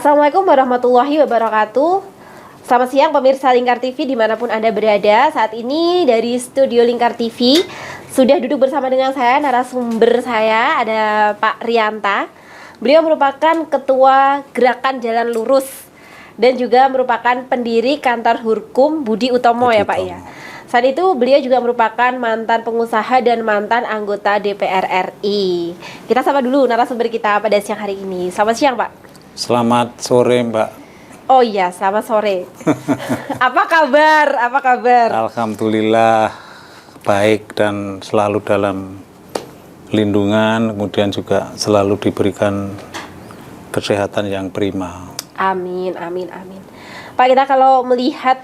Assalamualaikum warahmatullahi wabarakatuh. Selamat siang pemirsa Lingkar TV dimanapun Anda berada. Saat ini dari studio Lingkar TV sudah duduk bersama dengan saya, narasumber saya ada Pak Rianta. Beliau merupakan Ketua Gerakan Jalan Lurus dan juga merupakan pendiri Kantor Hurkum Budi Utomo ya Pak ya. Saat itu beliau juga merupakan mantan pengusaha dan mantan anggota DPR RI. Kita sapa dulu narasumber kita pada siang hari ini. Selamat siang Pak. Selamat sore Mbak. Oh iya, selamat sore. Apa kabar? Apa kabar? Alhamdulillah baik dan selalu dalam lindungan, kemudian juga selalu diberikan kesehatan yang prima. Amin, amin, amin. Pak, kita kalau melihat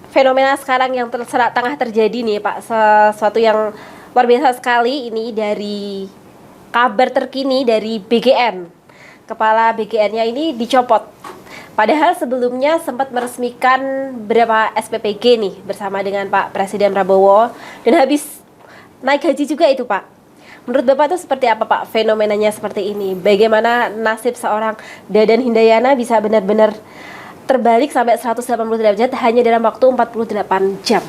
fenomena sekarang yang tengah terjadi nih Pak, sesuatu yang luar biasa sekali ini dari kabar terkini dari BGN. Kepala BGN-nya ini dicopot. Padahal sebelumnya sempat meresmikan beberapa SPPG nih bersama dengan Pak Presiden Prabowo dan habis naik haji juga itu Pak. Menurut Bapak itu seperti apa Pak fenomenanya seperti ini? Bagaimana nasib seorang Dadan Hindayana bisa benar-benar terbalik sampai 180 derajat hanya dalam waktu 48 jam?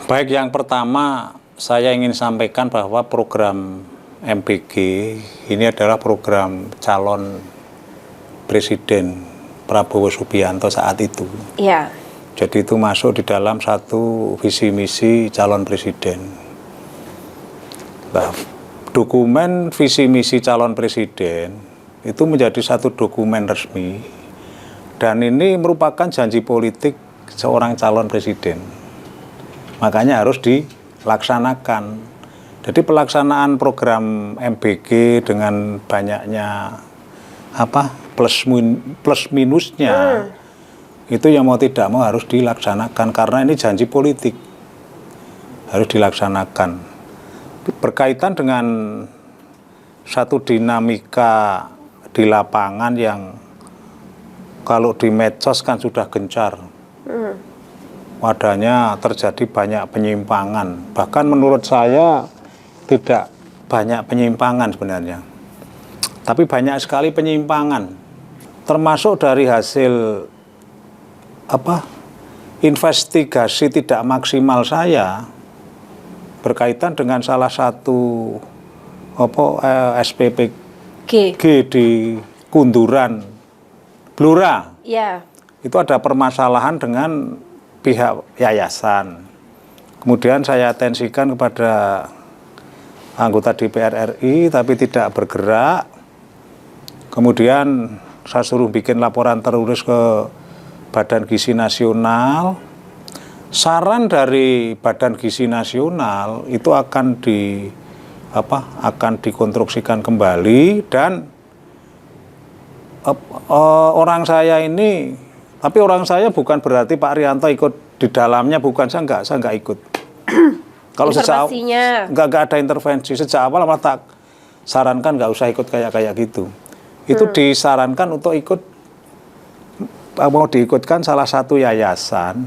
Baik, yang pertama saya ingin sampaikan bahwa program MPG ini adalah program calon Presiden Prabowo Subianto saat itu. Iya. Jadi itu masuk di dalam satu visi misi calon presiden. Nah, dokumen visi misi calon presiden itu menjadi satu dokumen resmi dan ini merupakan janji politik seorang calon presiden. Makanya harus dilaksanakan. Jadi pelaksanaan program MBG dengan banyaknya plus minusnya itu yang mau tidak mau harus dilaksanakan karena ini janji politik harus dilaksanakan. Berkaitan dengan satu dinamika di lapangan yang kalau di medsos kan sudah gencar. Wadahnya terjadi banyak penyimpangan. Bahkan menurut saya tidak banyak penyimpangan sebenarnya. Tapi banyak sekali penyimpangan. Termasuk dari hasil investigasi tidak maksimal saya berkaitan dengan salah satu SPPG di Kunduran Blora. Iya. Itu ada permasalahan dengan pihak yayasan. Kemudian saya atensikan kepada anggota DPR RI tapi tidak bergerak. Kemudian saya suruh bikin laporan tertulis ke Badan Gizi Nasional. Saran dari Badan Gizi Nasional itu akan dikonstruksikan kembali dan orang saya ini, tapi orang saya bukan berarti Pak Rianto ikut di dalamnya, bukan, saya nggak ikut. Kalau sejak nggak ada intervensi sejak awal malah tak sarankan nggak usah ikut kayak gitu. Itu disarankan untuk mau diikutkan salah satu yayasan,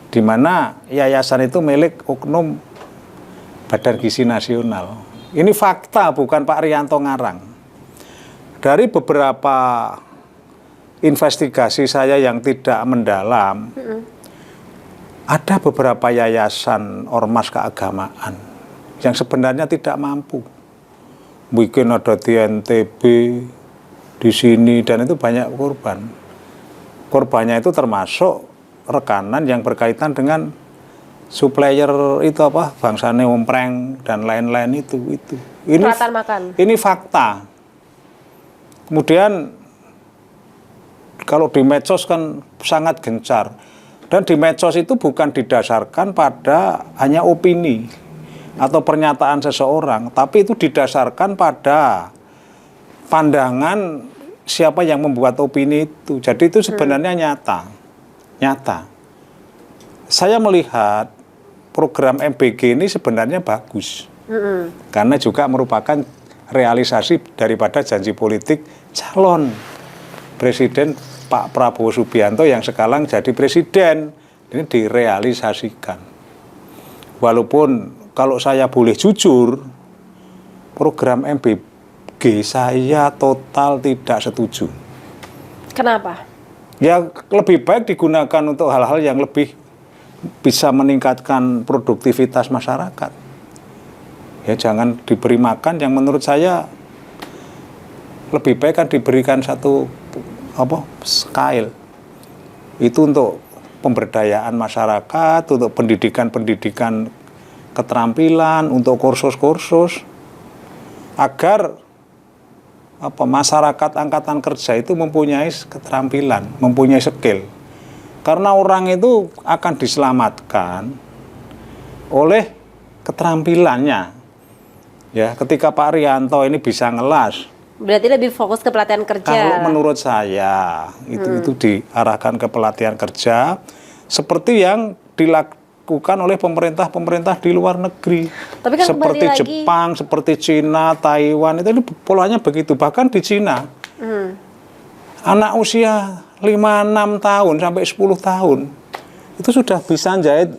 di mana yayasan itu milik oknum Badan Gizi Nasional. Ini fakta, bukan Pak Rianto ngarang. Dari beberapa investigasi saya yang tidak mendalam, ada beberapa yayasan ormas keagamaan yang sebenarnya tidak mampu. Mungkin ada di NTB, di sini, dan itu banyak korban. Korbannya itu termasuk rekanan yang berkaitan dengan supplier itu bangsane ompreng dan lain-lain itu. Ini fakta. Kemudian kalau di medsos kan sangat gencar. Dan di medsos itu bukan didasarkan pada hanya opini atau pernyataan seseorang, tapi itu didasarkan pada pandangan siapa yang membuat opini itu. Jadi itu sebenarnya nyata. Saya melihat program MBG ini sebenarnya bagus. Karena juga merupakan realisasi daripada janji politik calon Presiden Pak Prabowo Subianto yang sekarang jadi presiden. Ini direalisasikan. Walaupun kalau saya boleh jujur, program MBG BG saya total tidak setuju. Kenapa? Ya lebih baik digunakan untuk hal-hal yang lebih bisa meningkatkan produktivitas masyarakat. Ya jangan diberi makan yang menurut saya lebih baik kan diberikan satu skill. Itu untuk pemberdayaan masyarakat, untuk pendidikan keterampilan, untuk kursus-kursus agar masyarakat angkatan kerja itu mempunyai keterampilan, mempunyai skill. Karena orang itu akan diselamatkan oleh keterampilannya. Ya, ketika Pak Rianto ini bisa ngelas. Berarti lebih fokus ke pelatihan kerja. Kalau menurut saya itu diarahkan ke pelatihan kerja seperti yang dilakukan oleh pemerintah di luar negeri. Tapi kan seperti Jepang, seperti Cina, Taiwan itu polanya begitu. Bahkan di Cina anak usia 5-6 tahun sampai 10 tahun itu sudah bisa jahit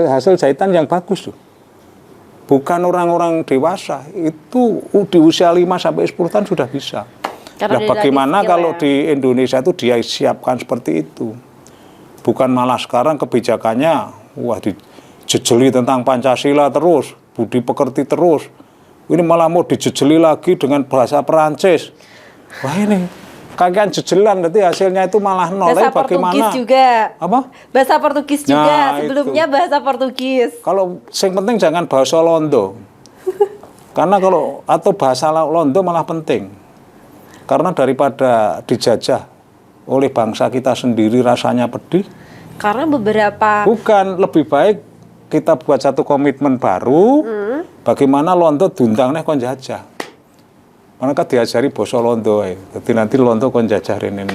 hasil jahitan yang bagus tuh. Bukan orang-orang dewasa, itu di usia 5 sampai 10 tahun sudah bisa. Nah, bagaimana kalau di Indonesia itu dia siapkan seperti itu? Bukan malah sekarang kebijakannya dijejeli tentang Pancasila terus, budi pekerti terus. Ini malah mau dijejeli lagi dengan bahasa Perancis. Wah ini kagian jejelan, berarti hasilnya itu malah nol. Bahasa bagaimana? Portugis juga. Apa? Bahasa Portugis juga. Nah, sebelumnya itu. Bahasa Portugis. Kalau yang penting jangan bahasa Londo. Karena kalau atau bahasa Londo malah penting. Karena daripada dijajah oleh bangsa kita sendiri rasanya pedih. Karena beberapa bukan, lebih baik kita buat satu komitmen baru. Bagaimana Londo diundangnya kon jajah. Mereka diajari basa Londo, jadi nanti Londo kon jajah rene.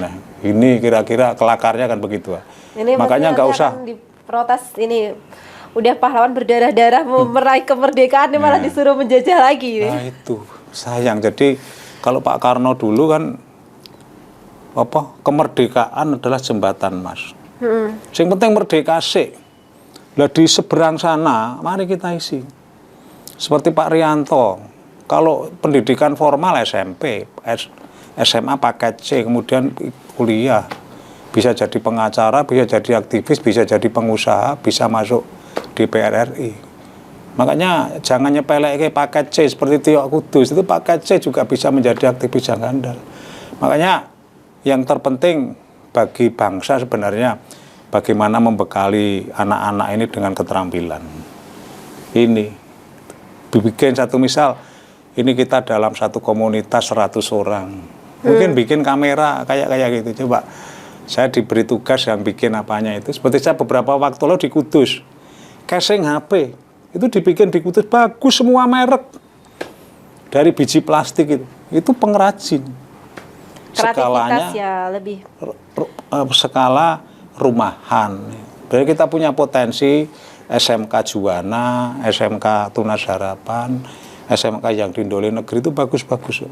Ini kira-kira kelakarnya kan begitu. Ini makanya nggak usah diprotes ini. Udah pahlawan berdarah-darah mau meraih kemerdekaan ini malah disuruh menjajah lagi. Nah itu sayang. Jadi kalau Pak Karno dulu kan kemerdekaan adalah jembatan Mas. Yang penting merdeka sih. Lah di seberang sana mari kita isi. Seperti Pak Rianto. Kalau pendidikan formal SMP, SMA paket C, kemudian kuliah, bisa jadi pengacara, bisa jadi aktivis, bisa jadi pengusaha, bisa masuk DPR RI. Makanya jangan nyepelek paket C seperti Tio Kudus, itu paket C juga bisa menjadi aktivis yang handal. Makanya yang terpenting bagi bangsa sebenarnya bagaimana membekali anak-anak ini dengan keterampilan. Ini bikin satu misal. Ini kita dalam satu komunitas 100 orang. Mungkin bikin kamera kayak gitu. Coba saya diberi tugas yang bikin apanya itu. Seperti saya beberapa waktu lalu di Kudus. Casing HP. Itu dibikin di Kudus. Bagus semua merek. Dari biji plastik itu. Itu pengrajin. Skalanya ya lebih. Skala rumahan. Jadi kita punya potensi SMK Juwana, SMK Tunas Harapan, SMK yang di Indole Negeri itu bagus-bagus.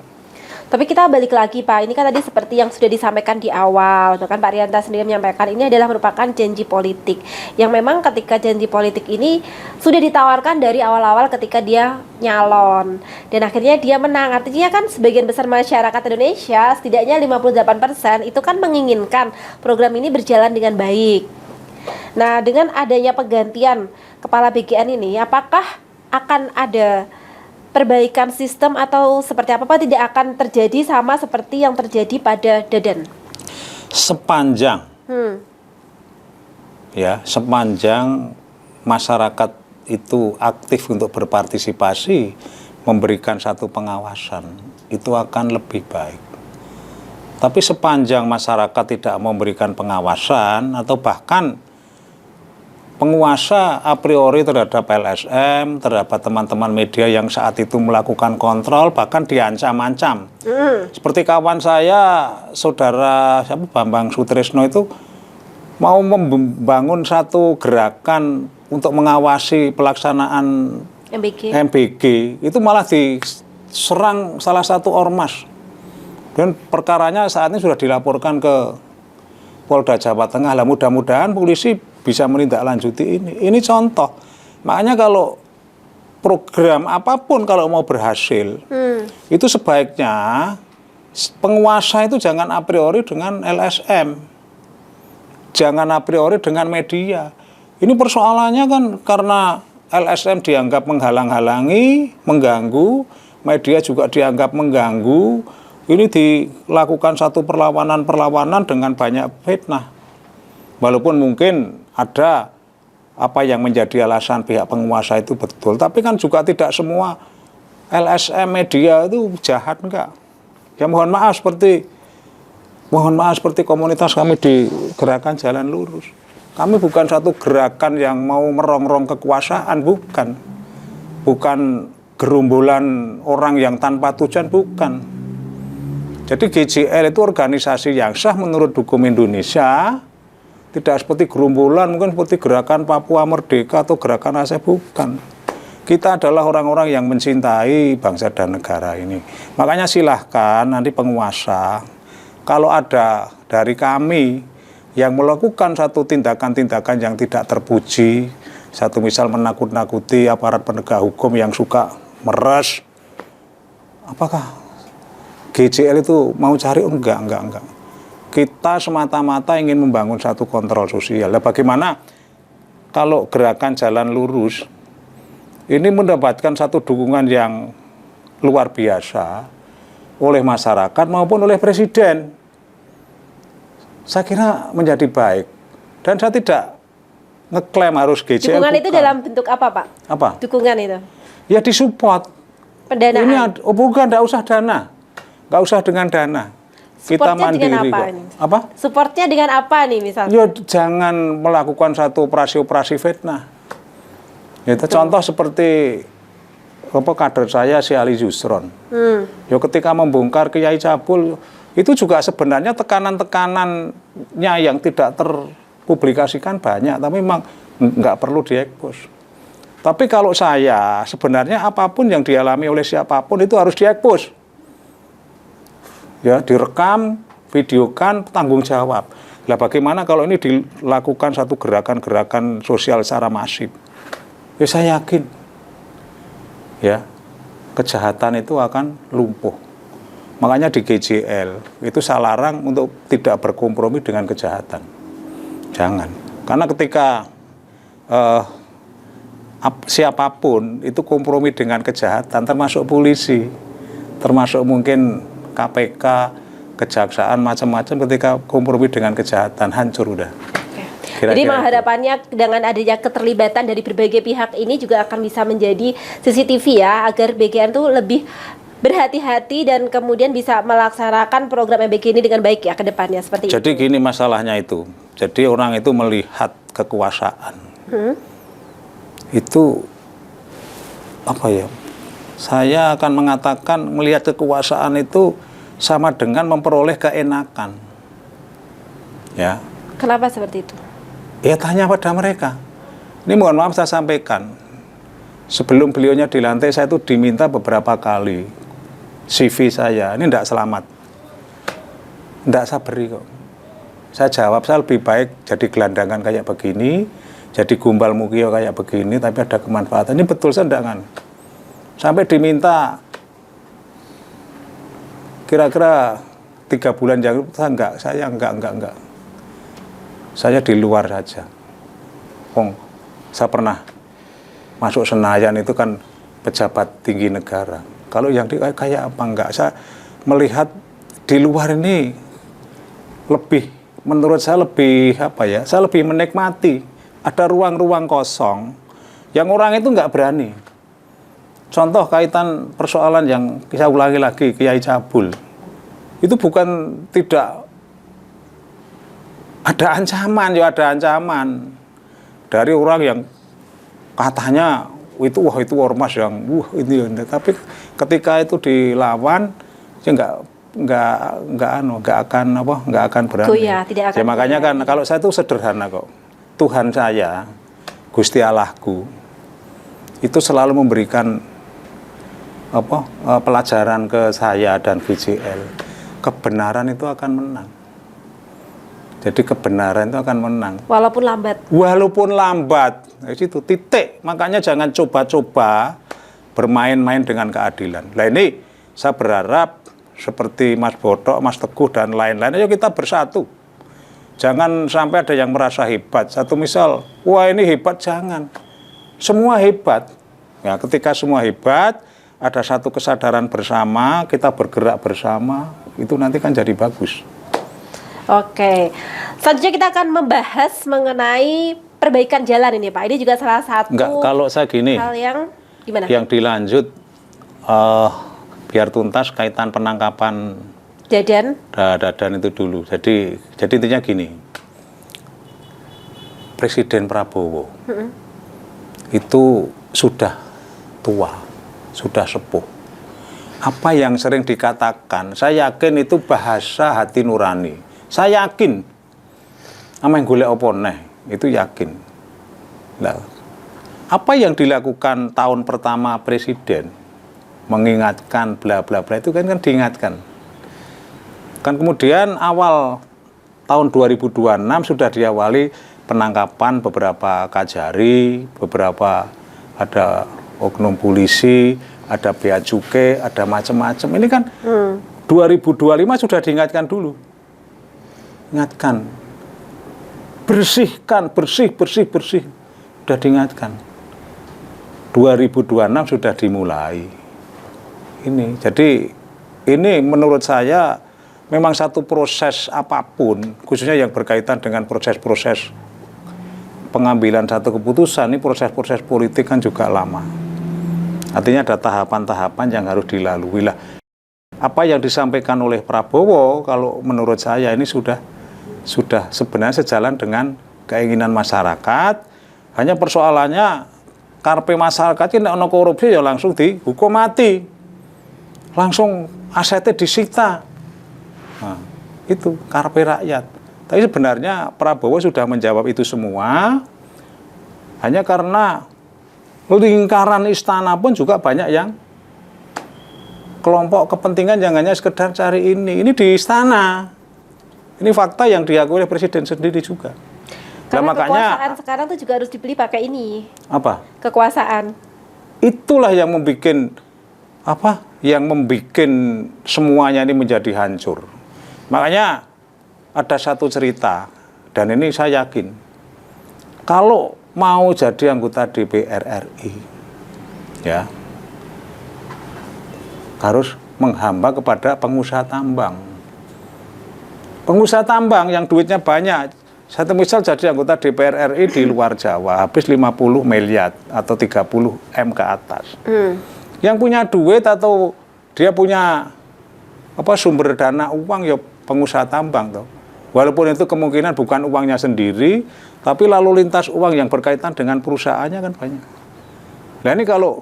Tapi kita balik lagi Pak, ini kan tadi seperti yang sudah disampaikan di awal, bahkan Pak Rianta sendiri menyampaikan ini adalah merupakan janji politik. Yang memang ketika janji politik ini sudah ditawarkan dari awal-awal ketika dia nyalon. Dan akhirnya dia menang, artinya kan sebagian besar masyarakat Indonesia, setidaknya 58% itu kan menginginkan program ini berjalan dengan baik. Nah dengan adanya penggantian kepala BGN ini, apakah akan ada perbaikan sistem atau seperti apa tidak akan terjadi sama seperti yang terjadi pada Dadan? Sepanjang sepanjang masyarakat itu aktif untuk berpartisipasi, memberikan satu pengawasan, itu akan lebih baik. Tapi sepanjang masyarakat tidak memberikan pengawasan atau bahkan penguasa a priori terhadap LSM, terhadap teman-teman media yang saat itu melakukan kontrol, bahkan diancam-ancam. Seperti kawan saya, saudara Bambang Sutrisno itu mau membangun satu gerakan untuk mengawasi pelaksanaan MBG. Itu malah diserang salah satu ormas. Dan perkaranya saat ini sudah dilaporkan ke Polda Jawa Tengah. Lah mudah-mudahan polisi bisa menindaklanjuti ini. Ini contoh. Makanya kalau program apapun kalau mau berhasil, itu sebaiknya penguasa itu jangan a priori dengan LSM, jangan a priori dengan media. Ini persoalannya kan karena LSM dianggap menghalang-halangi, mengganggu, media juga dianggap mengganggu. Ini dilakukan satu perlawanan dengan banyak fitnah. Walaupun mungkin ada apa yang menjadi alasan pihak penguasa itu betul, tapi kan juga tidak semua LSM media itu jahat, enggak. Ya mohon maaf seperti komunitas kami di Gerakan Jalan Lurus. Kami bukan satu gerakan yang mau merongrong kekuasaan, bukan. Bukan gerombolan orang yang tanpa tujuan, bukan. Jadi GJL itu organisasi yang sah menurut hukum Indonesia, tidak seperti gerombolan, mungkin seperti Gerakan Papua Merdeka atau Gerakan Aceh, bukan. Kita adalah orang-orang yang mencintai bangsa dan negara ini. Makanya silahkan nanti penguasa, kalau ada dari kami yang melakukan satu tindakan-tindakan yang tidak terpuji, satu misal menakut-nakuti aparat penegak hukum yang suka meres, apakah GJL itu mau cari? Enggak. Kita semata-mata ingin membangun satu kontrol sosial. Nah, bagaimana kalau Gerakan Jalan Lurus ini mendapatkan satu dukungan yang luar biasa oleh masyarakat maupun oleh Presiden? Saya kira menjadi baik. Dan saya tidak ngeklaim harus GJL. Dukungan bukan. itu dalam bentuk apa, Pak? Apa? Dukungan itu? Ya disupport. Pendanaan? Ini bukan, enggak usah dana. Enggak usah dengan dana. Kita Supportnya mandiri dengan apa kok. ini? Apa? Supportnya dengan apa nih misalnya? Ya jangan melakukan satu operasi-operasi fitnah. Itu contoh seperti kader saya si Ali Yusron. Ya ketika membongkar Kiai Cabul, itu juga sebenarnya tekanan-tekanannya yang tidak terpublikasikan banyak, tapi memang nggak perlu diekspos. Tapi kalau saya sebenarnya apapun yang dialami oleh siapapun itu harus diekspos. Ya, direkam, videokan, tanggung jawab. Lah bagaimana kalau ini dilakukan satu gerakan-gerakan sosial secara masif? Ya saya yakin ya kejahatan itu akan lumpuh. Makanya di GJL itu saya larang untuk tidak berkompromi dengan kejahatan. Jangan. Karena ketika siapapun itu kompromi dengan kejahatan, termasuk polisi, termasuk mungkin KPK, kejaksaan, macam-macam, ketika kompromi dengan kejahatan, hancur udah. Kira-kira jadi harapannya dengan adanya keterlibatan dari berbagai pihak ini juga akan bisa menjadi CCTV ya, agar BGN itu lebih berhati-hati dan kemudian bisa melaksanakan program MBG ini dengan baik ya ke depannya, seperti itu. Jadi gini masalahnya itu, jadi orang itu melihat kekuasaan, itu apa ya, saya akan mengatakan melihat kekuasaan itu sama dengan memperoleh keenakan. Ya. Kenapa seperti itu? Ya tanya pada mereka. Ini mohon maaf saya sampaikan. Sebelum beliaunya dilantik, saya itu diminta beberapa kali CV saya. Ini tidak selamat. Tidak saya beri kok. Saya jawab, saya lebih baik jadi gelandangan kayak begini, jadi gumbal mukio kayak begini, tapi ada kemanfaatan. Ini betul saya tidak kan. Sampai diminta kira-kira 3 bulan yang saya enggak. Saya di luar saja. Saya pernah masuk Senayan itu kan pejabat tinggi negara. Kalau yang kayak apa enggak, saya melihat di luar ini lebih, menurut saya lebih apa ya? Saya lebih menikmati. Ada ruang-ruang kosong yang orang itu enggak berani. Contoh kaitan persoalan yang saya ulangi lagi, Kiai Cabul. Itu bukan tidak ada ancaman, ya ada ancaman dari orang yang katanya itu ormas yang ini, tapi ketika itu dilawan ya nggak akan berani. Goyah, tidak akan ya makanya kan kalau saya itu sederhana kok. Tuhan saya, Gusti Allahku, itu selalu memberikan pelajaran ke saya dan GJL. Kebenaran itu akan menang. Jadi kebenaran itu akan menang. Walaupun lambat. Walaupun lambat. Itu titik. Makanya jangan coba-coba bermain-main dengan keadilan. Nah ini saya berharap seperti Mas Botok, Mas Teguh dan lain-lain, ayo kita bersatu. Jangan sampai ada yang merasa hebat. Satu misal, wah ini hebat, jangan. Semua hebat. Ya, ketika semua hebat, ada satu kesadaran bersama, kita bergerak bersama, itu nanti kan jadi bagus. Oke, selanjutnya kita akan membahas mengenai perbaikan jalan ini Pak. Ini juga salah satu Enggak, kalau saya gini, hal yang gimana? yang dilanjut biar tuntas kaitan penangkapan Dadan itu dulu. Jadi intinya gini, Presiden Prabowo itu sudah tua, sudah sepuh. Apa yang sering dikatakan, saya yakin itu bahasa hati nurani. Saya yakin, ama yang golek apa neh, itu yakin. Nah, apa yang dilakukan tahun pertama Presiden, mengingatkan bla bla bla, itu kan diingatkan. Kan kemudian awal tahun 2026 sudah diawali penangkapan beberapa kajari, beberapa ada oknum polisi, ada bea cukai, ada macam-macam. Ini kan 2025 sudah diingatkan dulu. Ingatkan. Bersihkan, bersih. Sudah diingatkan. 2026 sudah dimulai. Ini, jadi ini menurut saya memang satu proses apapun, khususnya yang berkaitan dengan proses-proses pengambilan satu keputusan, ini proses-proses politik kan juga lama. Artinya ada tahapan-tahapan yang harus dilalui lah. Apa yang disampaikan oleh Prabowo, kalau menurut saya ini sudah sebenarnya sejalan dengan keinginan masyarakat. Hanya persoalannya karpe masyarakat ini ono korupsi ya langsung dihukum mati, langsung asetnya disita. Nah, itu karpe rakyat. Tapi sebenarnya Prabowo sudah menjawab itu semua. Hanya karena lingkaran istana pun juga banyak yang kelompok kepentingan yang hanya sekedar cari ini. Ini di istana. Ini fakta yang diakui oleh Presiden sendiri juga. Karena nah, makanya kekuasaan sekarang tuh juga harus dibeli pakai ini. Apa? Kekuasaan. Itulah yang membuat apa? Yang membuat semuanya ini menjadi hancur. Makanya ada satu cerita, dan ini saya yakin, kalau mau jadi anggota DPR RI, ya, harus menghamba kepada pengusaha tambang. Pengusaha tambang yang duitnya banyak, satu misal jadi anggota DPR RI di luar Jawa, habis 50 miliar atau 30 M ke atas. Yang punya duit atau dia punya sumber dana uang, ya pengusaha tambang toh. Walaupun itu kemungkinan bukan uangnya sendiri, tapi lalu lintas uang yang berkaitan dengan perusahaannya kan banyak. Nah ini kalau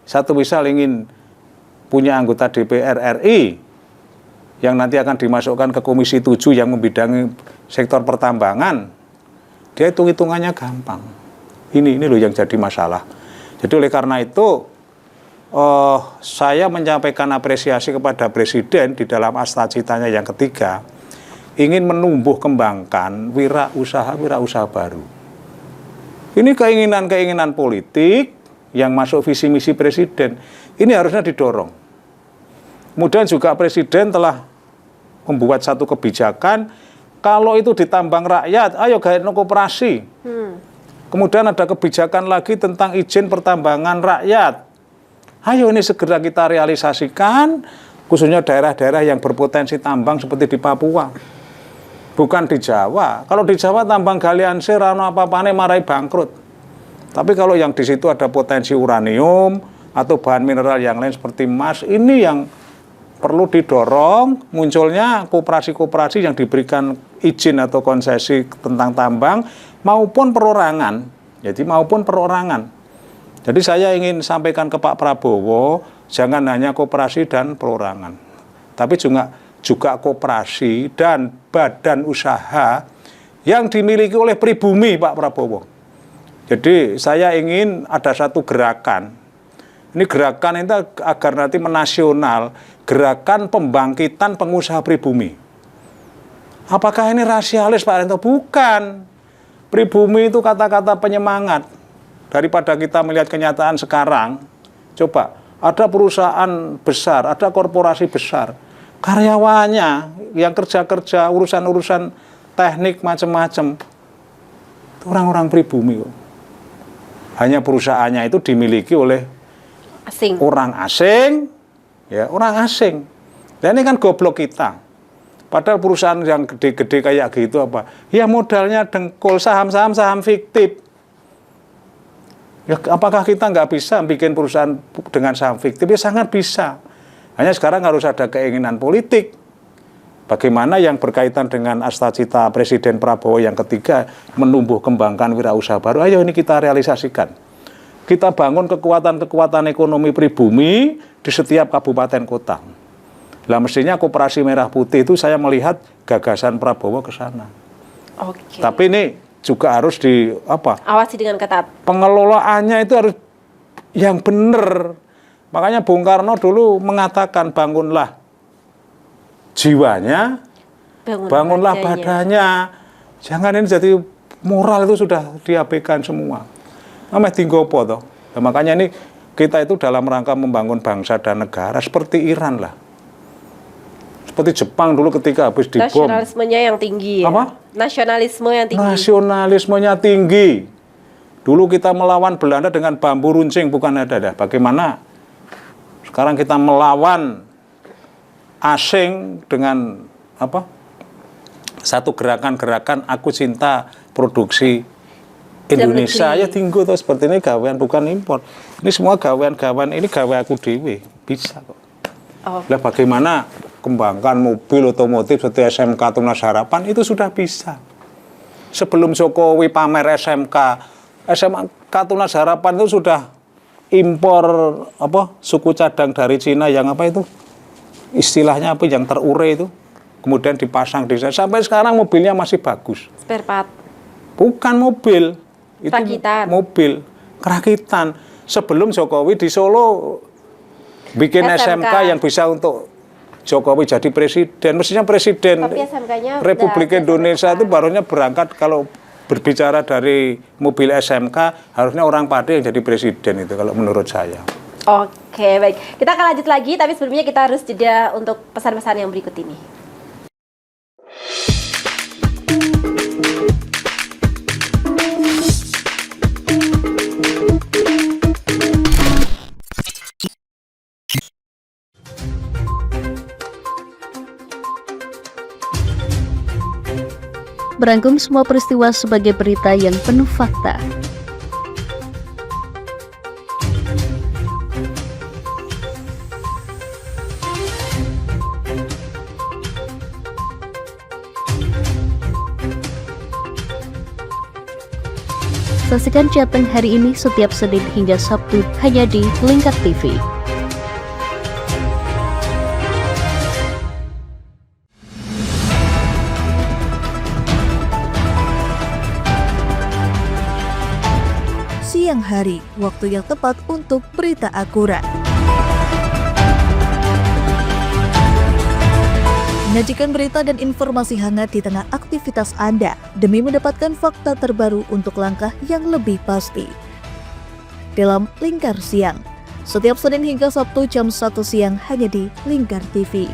satu misal ingin punya anggota DPR RI yang nanti akan dimasukkan ke Komisi 7 yang membidangi sektor pertambangan, dia hitung-hitungannya gampang. Ini loh yang jadi masalah. Jadi oleh karena itu saya menyampaikan apresiasi kepada Presiden di dalam astagfirullah yang ketiga, ingin menumbuh kembangkan wirausaha baru. Ini keinginan-keinginan politik yang masuk visi misi Presiden. Ini harusnya didorong. Kemudian juga Presiden telah membuat satu kebijakan, kalau itu ditambang rakyat, ayo gaet koperasi. Kemudian ada kebijakan lagi tentang izin pertambangan rakyat. Ayo ini segera kita realisasikan, khususnya daerah-daerah yang berpotensi tambang seperti di Papua. Bukan di Jawa. Kalau di Jawa tambang galian serano apa-apane marai bangkrut. Tapi kalau yang di situ ada potensi uranium atau bahan mineral yang lain seperti emas, ini yang perlu didorong munculnya koperasi-koperasi yang diberikan izin atau konsesi tentang tambang maupun perorangan. Jadi maupun perorangan. Jadi saya ingin sampaikan ke Pak Prabowo, jangan hanya koperasi dan perorangan, tapi juga koperasi dan badan usaha yang dimiliki oleh pribumi, Pak Prabowo. Jadi saya ingin ada satu gerakan. Ini gerakan itu agar nanti menasional, gerakan pembangkitan pengusaha pribumi. Apakah ini rasialis, Pak Rento? Bukan. Pribumi itu kata-kata penyemangat. Daripada kita melihat kenyataan sekarang, Coba, ada perusahaan besar, ada korporasi besar, karyawannya yang kerja-kerja urusan-urusan teknik macam-macam, orang-orang pribumi kok. Hanya perusahaannya itu dimiliki oleh orang asing, ya orang asing. Dan ini kan goblok kita. Padahal perusahaan yang gede-gede kayak gitu apa? Ya modalnya dengkul, saham fiktif. Ya, apakah kita nggak bisa bikin perusahaan dengan saham fiktif? Ya sangat bisa. Hanya sekarang harus ada keinginan politik. Bagaimana yang berkaitan dengan astacita Presiden Prabowo yang ketiga, menumbuh kembangkan wirausaha baru. Ayo ini kita realisasikan. Kita bangun kekuatan-kekuatan ekonomi pribumi di setiap kabupaten kota. Lah mestinya Koperasi Merah Putih itu saya melihat gagasan Prabowo ke sana. Oke. Tapi ini juga harus awasi dengan ketat. Pengelolaannya itu harus yang benar. Makanya Bung Karno dulu mengatakan bangunlah jiwanya, bangunlah badannya. Jangan ini jadi moral itu sudah diabaikan semua. Namanya tinggopo toh. Nah, makanya ini kita itu dalam rangka membangun bangsa dan negara seperti Iran lah. Seperti Jepang dulu ketika habis dibom. Nasionalismenya yang tinggi. Ya? Apa? Nasionalisme yang tinggi. Nasionalismenya tinggi. Dulu kita melawan Belanda dengan bambu runcing, bukan ada. Bagaimana sekarang kita melawan asing dengan satu gerakan-gerakan aku cinta produksi Indonesia. Ya tinggu tuh seperti ini gawean bukan impor. Ini semua gawean-gawean ini gawe aku dewe. Bisa kok. Lah bagaimana kembangkan mobil otomotif seperti SMK Tunas Harapan itu sudah bisa. Sebelum Jokowi pamer SMK Tunas Harapan itu sudah impor suku cadang dari Cina yang istilahnya yang terurai itu, kemudian dipasang di sana. Sampai sekarang mobilnya masih bagus. Spare part. Bukan mobil, itu kerakitan. Mobil kerakitan. Sebelum Jokowi di Solo bikin SMK yang bisa untuk Jokowi jadi presiden. Mestinya presiden Republik Indonesia itu barunya berangkat kalau berbicara dari mobil SMK harusnya orang Pati yang jadi presiden itu kalau menurut saya. Oke, baik. Kita akan lanjut lagi, tapi sebelumnya kita harus jeda untuk pesan-pesan yang berikut ini. Merangkum semua peristiwa sebagai berita yang penuh fakta. Saksikan Jateng hari ini setiap Senin hingga Sabtu hanya di Lingkar TV. Siang hari, waktu yang tepat untuk berita akurat. Menyajikan berita dan informasi hangat di tengah aktivitas Anda demi mendapatkan fakta terbaru untuk langkah yang lebih pasti. Dalam Lingkar Siang, setiap Senin hingga Sabtu jam 1 siang hanya di Lingkar TV.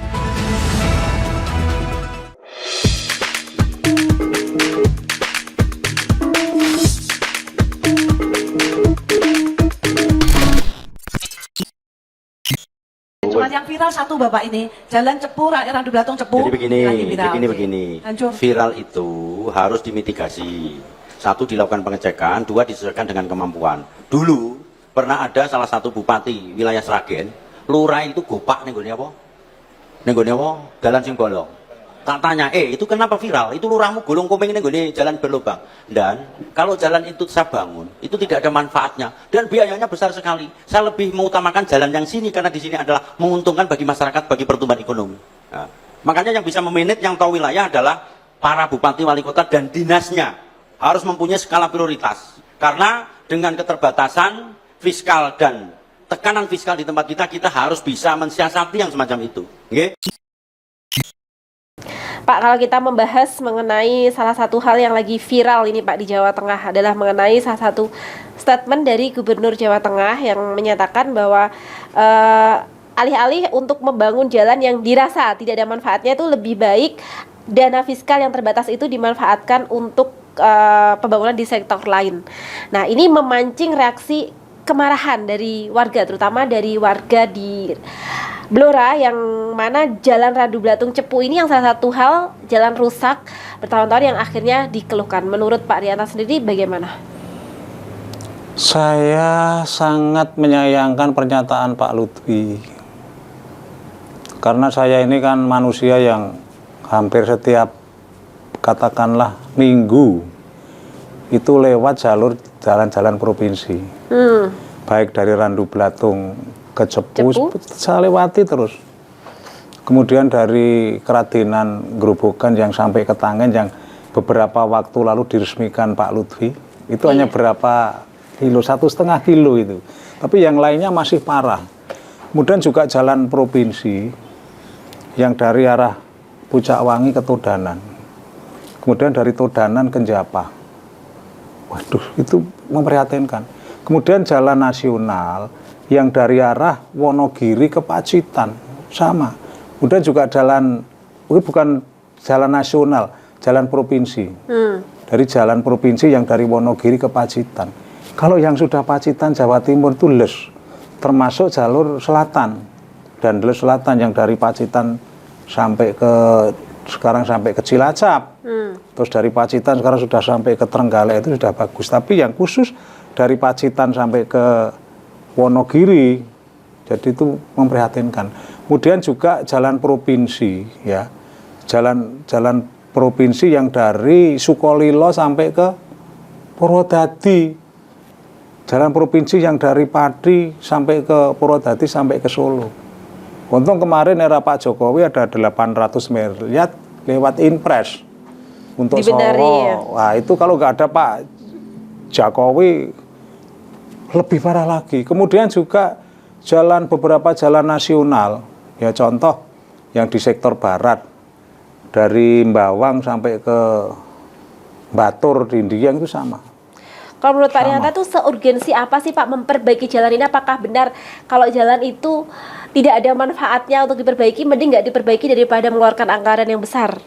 Cuma yang viral satu Bapak ini, jalan cepu, Randu Belatung cepu. Jadi begini. Viral itu harus dimitigasi. Satu, dilakukan pengecekan, dua, disesuaikan dengan kemampuan. Dulu pernah ada salah satu bupati wilayah Sragen, lurah itu gopak nih apa? Jalan sing bolong. Tak tanya, itu kenapa viral? Itu lurahmu gulung komeng nih jalan berlubang. Dan kalau jalan itu saya bangun, itu tidak ada manfaatnya dan biayanya besar sekali. Saya lebih mengutamakan jalan yang sini karena di sini adalah menguntungkan bagi masyarakat, bagi pertumbuhan ekonomi. Nah, makanya yang bisa memanage, yang tahu wilayah adalah para bupati, wali kota dan dinasnya harus mempunyai skala prioritas. Karena dengan keterbatasan fiskal dan tekanan fiskal di tempat kita harus bisa mensiasati yang semacam itu. Okay? Pak, kalau kita membahas mengenai salah satu hal yang lagi viral ini Pak di Jawa Tengah adalah mengenai salah satu statement dari Gubernur Jawa Tengah yang menyatakan bahwa alih-alih untuk membangun jalan yang dirasa tidak ada manfaatnya, itu lebih baik dana fiskal yang terbatas itu dimanfaatkan untuk pembangunan di sektor lain. Nah, ini memancing reaksi kemarahan dari warga, terutama dari warga di Blora, yang mana Jalan Randu Blatung Cepu ini yang salah satu hal jalan rusak bertahun-tahun yang akhirnya dikeluhkan. Menurut Pak Rianta sendiri bagaimana? Saya sangat menyayangkan pernyataan Pak Lutfi. Karena saya ini kan manusia yang hampir setiap katakanlah minggu itu lewat jalur jalan-jalan provinsi. Baik dari Randu Blatung ke Cepu, saya lewati terus. Kemudian dari Keradenan Grobogan yang sampai ke Tangen yang beberapa waktu lalu diresmikan Pak Lutfi, itu hanya berapa kilo, 1,5 kilo itu. Tapi yang lainnya masih parah. Kemudian juga jalan provinsi yang dari arah Pucak Wangi ke Todanan. Kemudian dari Todanan ke Njapa. Waduh, itu memprihatinkan. Kemudian jalan nasional yang dari arah Wonogiri ke Pacitan, sama. Kemudian juga jalan, ini bukan jalan nasional, jalan provinsi. Dari jalan provinsi yang dari Wonogiri ke Pacitan. Kalau yang sudah Pacitan, Jawa Timur itu les, termasuk jalur selatan. Dan jalur selatan yang dari Pacitan sampai ke, sekarang sampai ke Cilacap. Terus dari Pacitan sekarang sudah sampai ke Trenggalek, itu sudah bagus. Tapi yang khusus dari Pacitan sampai ke Wonogiri, jadi itu memprihatinkan. Kemudian juga jalan provinsi, ya, jalan provinsi yang dari Sukolilo sampai ke Purwodadi, jalan provinsi yang dari Pati sampai ke Purwodadi sampai ke Solo. Untung kemarin era Pak Jokowi ada 800 miliar lewat Inpres untuk Solo. Ya? Wah, itu kalau nggak ada Pak Jokowi lebih parah lagi. Kemudian juga beberapa jalan nasional, ya contoh yang di sektor barat dari Mbawang sampai ke Batur di Indiang itu sama. Kalau menurut Pak Rianta tuh seurgensi apa sih Pak memperbaiki jalan ini? Apakah benar kalau jalan itu tidak ada manfaatnya untuk diperbaiki, mending nggak diperbaiki daripada mengeluarkan anggaran yang besar?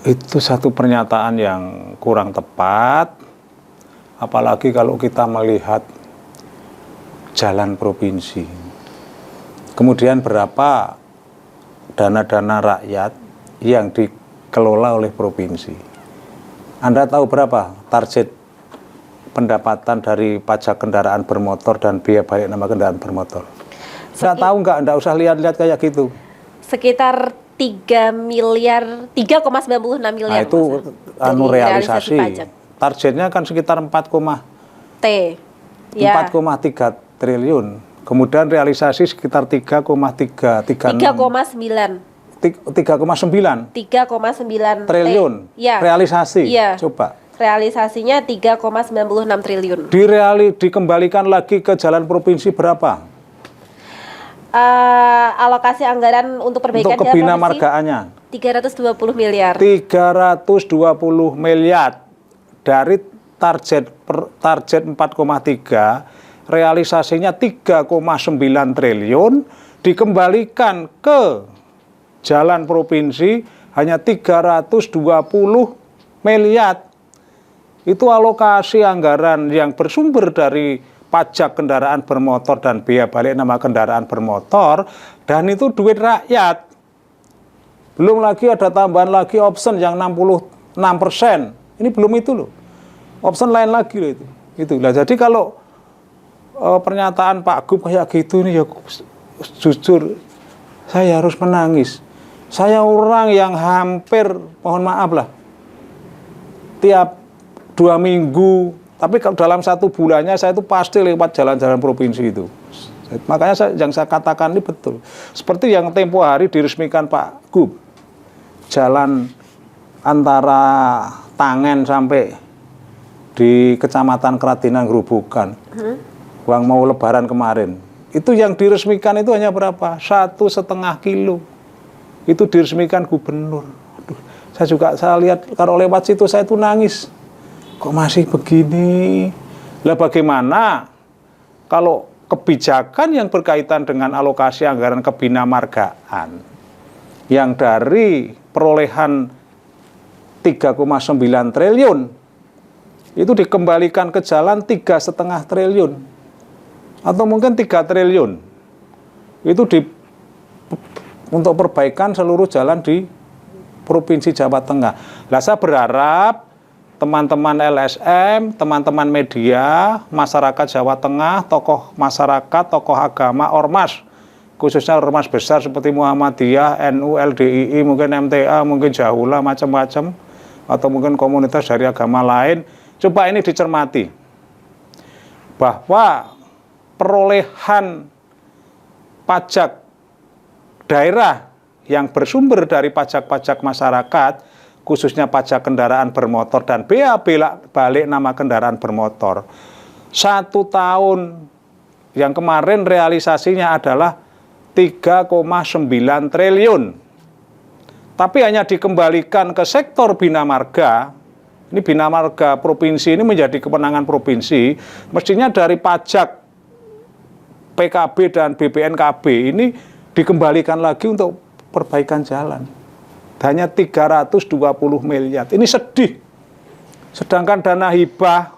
Itu satu pernyataan yang kurang tepat. Apalagi kalau kita melihat jalan provinsi. Kemudian berapa dana-dana rakyat yang dikelola oleh provinsi. Anda tahu berapa target pendapatan dari pajak kendaraan bermotor dan biaya balik nama kendaraan bermotor? Saya tahu nggak usah lihat-lihat kayak gitu. Sekitar 3,96 miliar. Nah itu realisasi. Targetnya kan sekitar 4,3 triliun. Kemudian realisasi sekitar 3,9 triliun. Ya. Realisasi. Ya. Coba. Realisasinya 3,96 triliun. Dikembalikan lagi ke jalan provinsi berapa? Alokasi anggaran untuk perbaikan untuk kebina margaannya 320 miliar. 320 miliar dari target 4,3, realisasinya 3,9 triliun, dikembalikan ke jalan provinsi hanya 320 miliar. Itu alokasi anggaran yang bersumber dari pajak kendaraan bermotor dan biaya balik nama kendaraan bermotor, dan itu duit rakyat. Belum lagi ada tambahan lagi option yang 66%. Ini belum itu loh. Option lain lagi loh itu. Itulah. Jadi kalau pernyataan Pak Gub kayak gitu nih, ya jujur saya harus menangis. Saya orang yang hampir, mohon maaf lah, tiap 2 minggu, tapi kalau dalam 1 bulannya saya itu pasti lewat jalan-jalan provinsi itu. Makanya yang saya katakan ini betul. Seperti yang tempo hari diresmikan Pak Gub, jalan antara Tangen sampai di Kecamatan Keradenan Grobogan, yang mau lebaran kemarin, itu yang diresmikan itu hanya berapa? 1,5 kilo. Itu diresmikan gubernur. Saya lihat kalau lewat situ saya itu nangis. Kok masih begini? Lah bagaimana kalau kebijakan yang berkaitan dengan alokasi anggaran kebinamargaan yang dari perolehan 3,9 triliun itu dikembalikan ke jalan 3,5 triliun atau mungkin 3 triliun itu untuk perbaikan seluruh jalan di Provinsi Jawa Tengah. Lah saya berharap teman-teman LSM, teman-teman media, masyarakat Jawa Tengah, tokoh masyarakat, tokoh agama, ormas, khususnya ormas besar seperti Muhammadiyah, NU, LDII, mungkin MTA, mungkin Jahula, macam-macam, atau mungkin komunitas dari agama lain, coba ini dicermati. Bahwa perolehan pajak daerah yang bersumber dari pajak-pajak masyarakat, khususnya pajak kendaraan bermotor dan bea balik nama kendaraan bermotor. 1 tahun yang kemarin realisasinya adalah 3,9 triliun. Tapi hanya dikembalikan ke sektor bina marga. Ini bina marga provinsi ini menjadi kewenangan provinsi. Mestinya dari pajak PKB dan BPNKB ini dikembalikan lagi untuk perbaikan jalan. Hanya 320 miliar. Ini sedih. Sedangkan dana hibah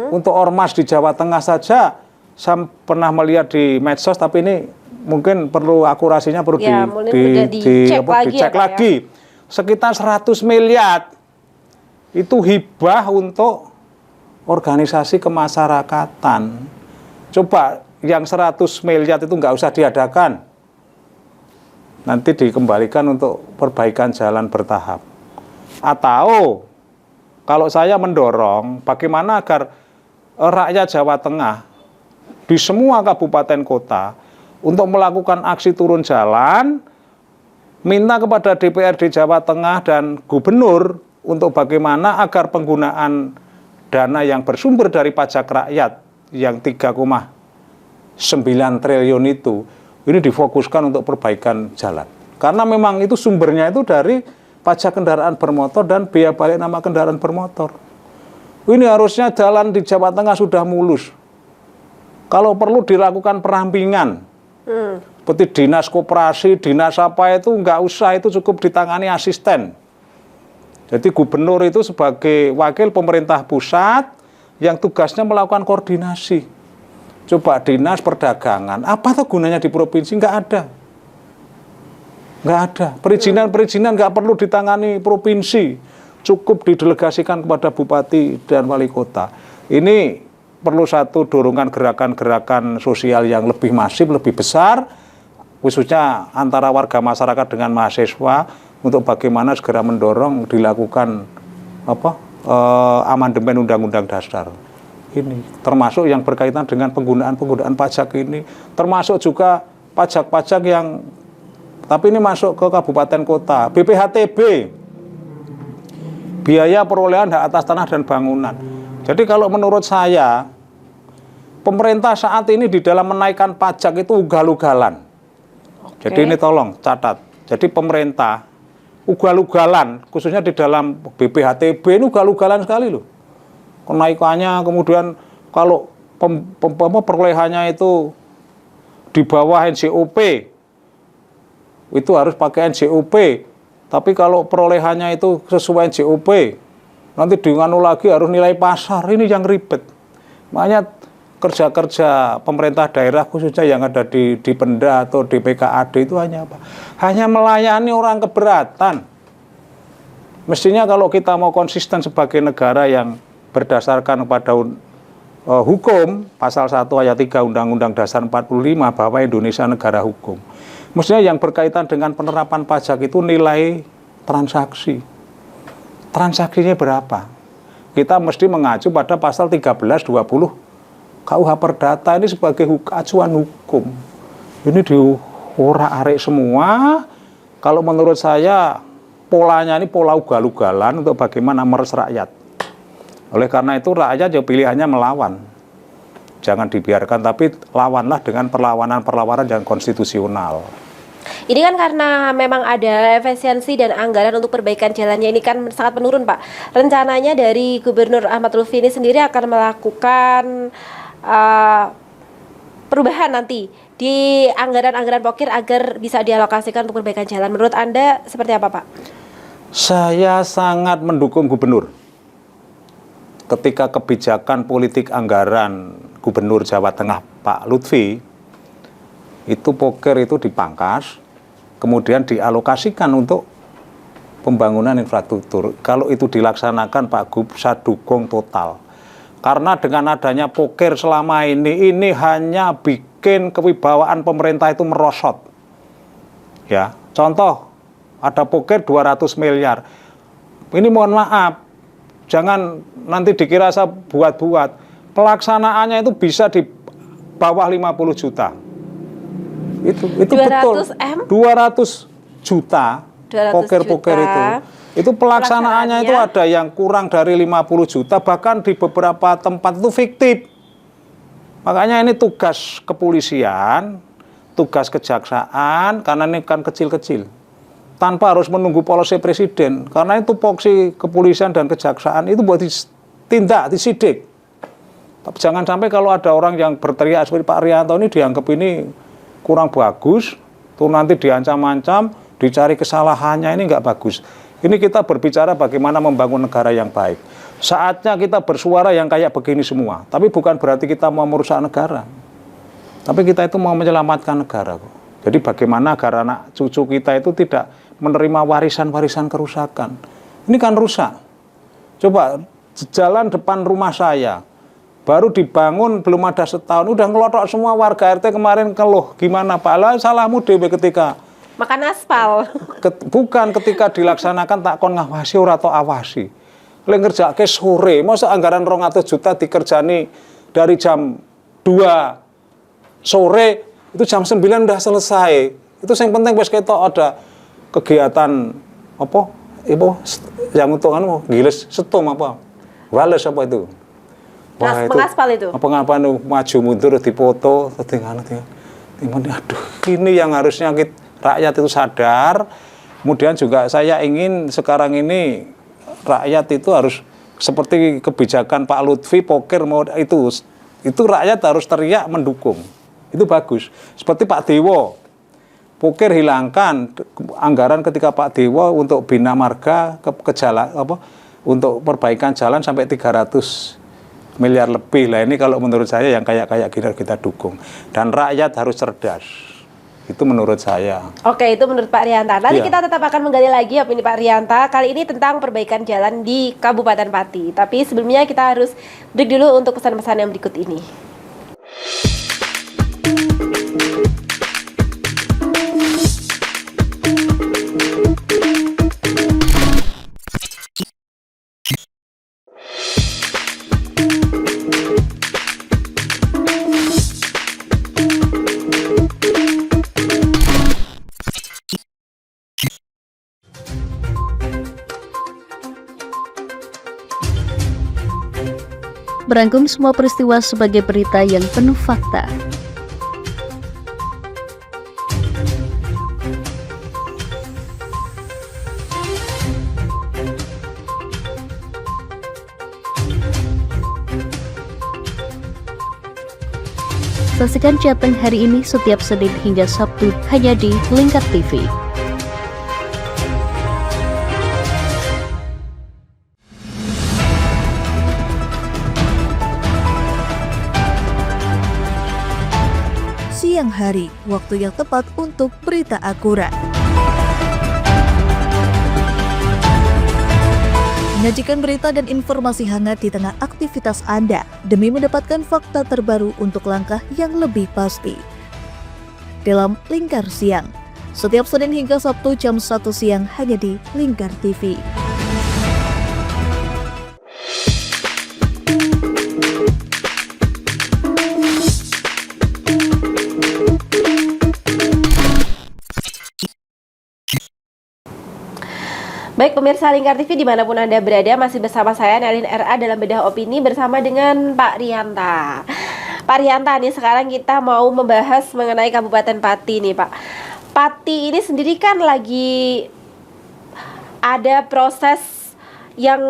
untuk ormas di Jawa Tengah saja, saya pernah melihat di medsos, tapi ini mungkin perlu akurasinya perlu dicek lagi. Sekitar 100 miliar itu hibah untuk organisasi kemasyarakatan. Coba yang 100 miliar itu nggak usah diadakan. Nanti dikembalikan untuk perbaikan jalan bertahap. Atau kalau saya mendorong bagaimana agar rakyat Jawa Tengah di semua kabupaten kota untuk melakukan aksi turun jalan, minta kepada DPRD Jawa Tengah dan gubernur untuk bagaimana agar penggunaan dana yang bersumber dari pajak rakyat yang 3,9 triliun itu ini difokuskan untuk perbaikan jalan. Karena memang itu sumbernya itu dari pajak kendaraan bermotor dan bea balik nama kendaraan bermotor. Ini harusnya jalan di Jawa Tengah sudah mulus. Kalau perlu dilakukan perampingan, seperti dinas koperasi, dinas apa itu nggak usah, itu cukup ditangani asisten. Jadi gubernur itu sebagai wakil pemerintah pusat yang tugasnya melakukan koordinasi. Coba dinas perdagangan, apa tuh gunanya di provinsi? Nggak ada. Nggak ada. Perizinan nggak perlu ditangani provinsi. Cukup didelegasikan kepada bupati dan wali kota. Ini perlu satu dorongan gerakan-gerakan sosial yang lebih masif, lebih besar, khususnya antara warga masyarakat dengan mahasiswa, untuk bagaimana segera mendorong dilakukan amandemen Undang-Undang Dasar. Ini termasuk yang berkaitan dengan penggunaan pajak ini, termasuk juga pajak-pajak yang tapi ini masuk ke kabupaten kota. BPHTB, biaya perolehan hak atas tanah dan bangunan. Jadi kalau menurut saya, pemerintah saat ini di dalam menaikkan pajak itu ugal-ugalan. Jadi ini tolong catat. Jadi pemerintah ugal-ugalan, khususnya di dalam BPHTB ini ugal-ugalan sekali loh. Kenaikannya, kemudian kalau perolehannya itu di bawah NJOP, itu harus pakai NJOP. Tapi kalau perolehannya itu sesuai NJOP, nanti dinganu lagi harus nilai pasar. Ini yang ribet. Makanya kerja-kerja pemerintah daerah khususnya yang ada di Pemda atau di PKAD itu hanya apa? Hanya melayani orang keberatan. Mestinya kalau kita mau konsisten sebagai negara yang berdasarkan pada hukum, pasal 1 ayat 3 Undang-Undang Dasar 45 bahwa Indonesia negara hukum. Mestinya yang berkaitan dengan penerapan pajak itu nilai transaksi. Transaksinya berapa? Kita mesti mengacu pada pasal 13, 20 KUH Perdata ini sebagai acuan hukum. Ini diorak-arik semua. Kalau menurut saya polanya ini pola ugal-ugalan untuk bagaimana meres rakyat. Oleh karena itu rakyat ya pilihannya melawan. Jangan dibiarkan, tapi lawanlah dengan perlawanan-perlawanan yang konstitusional. Ini kan karena memang ada efisiensi dan anggaran untuk perbaikan jalannya ini kan sangat menurun, Pak. Rencananya dari Gubernur Ahmad Lutfi ini sendiri akan melakukan perubahan nanti di anggaran-anggaran pokir agar bisa dialokasikan untuk perbaikan jalan. Menurut Anda seperti apa, Pak? Saya sangat mendukung gubernur. Ketika kebijakan politik anggaran Gubernur Jawa Tengah Pak Lutfi, itu poker itu dipangkas, kemudian dialokasikan untuk pembangunan infrastruktur. Kalau itu dilaksanakan Pak Gub, saya dukung total. Karena dengan adanya poker selama ini hanya bikin kewibawaan pemerintah itu merosot. Ya, contoh, ada poker 200 miliar. Ini mohon maaf, jangan nanti dikira saya buat-buat. Pelaksanaannya itu bisa di bawah 50 juta. Itu 200 betul. M? 200 juta 200 poker-poker juta. Itu pelaksanaannya itu ada yang kurang dari 50 juta, bahkan di beberapa tempat itu fiktif. Makanya ini tugas kepolisian, tugas kejaksaan, karena ini kan kecil-kecil. Tanpa harus menunggu polisi presiden, karena itu tupoksi kepolisian dan kejaksaan itu buat ditindak, disidik. Tapi jangan sampai kalau ada orang yang berteriak seperti Pak Rianto ini dianggap ini kurang bagus, tuh nanti diancam-ancam, dicari kesalahannya, ini nggak bagus. Ini kita berbicara bagaimana membangun negara yang baik. Saatnya kita bersuara yang kayak begini semua, tapi bukan berarti kita mau merusak negara. Tapi kita itu mau menyelamatkan negara kok. Jadi bagaimana agar anak cucu kita itu tidak menerima warisan-warisan kerusakan. Ini kan rusak. Coba jalan depan rumah saya, baru dibangun belum ada setahun, udah ngelotok semua warga RT kemarin keluh. Gimana Pak? Lah salahmu dewe ketika Makan aspal. bukan ketika dilaksanakan tak kon ngawasi ora atau awasi. Lek ngerjake sore, masa anggaran 200 juta dikerjani dari jam 2 sore itu jam 9 udah selesai. Itu yang penting wis ketok ada kegiatan apa? Ibu yang untuk anu giles setum apa? Wales apa itu? Wah, itu pengaspal itu. Pengaspal maju mundur dipoto, aduh, ini yang harusnya rakyat itu sadar. Kemudian juga saya ingin sekarang ini rakyat itu harus seperti kebijakan Pak Lutfi poker mau itu rakyat harus teriak mendukung. Itu bagus. Seperti Pak Dewo, poker hilangkan anggaran ketika Pak Dewo untuk bina marga ke jalan untuk perbaikan jalan sampai 300 miliar lebih. Lah ini kalau menurut saya yang kayak kita dukung. Dan rakyat harus cerdas. Itu menurut saya. Oke, itu menurut Pak Rianta. Nanti Iya. kita tetap akan menggali lagi opini Pak Rianta. Kali ini tentang perbaikan jalan di Kabupaten Pati. Tapi sebelumnya kita harus break dulu untuk pesan-pesan yang berikut ini. Merangkum semua peristiwa sebagai berita yang penuh fakta. Saksikan Jateng hari ini setiap Senin hingga Sabtu hanya di Lingkar TV. Siang hari, waktu yang tepat untuk berita akurat. Menyajikan berita dan informasi hangat di tengah aktivitas Anda demi mendapatkan fakta terbaru untuk langkah yang lebih pasti. Dalam Lingkar Siang, setiap Senin hingga Sabtu jam 1 siang hanya di Lingkar TV. Baik pemirsa Lingkar TV dimanapun Anda berada, masih bersama saya Nelin RA dalam bedah opini bersama dengan Pak Rianta. Pak Rianta nih, sekarang kita mau membahas mengenai Kabupaten Pati nih Pak. Pati ini sendiri kan lagi ada proses yang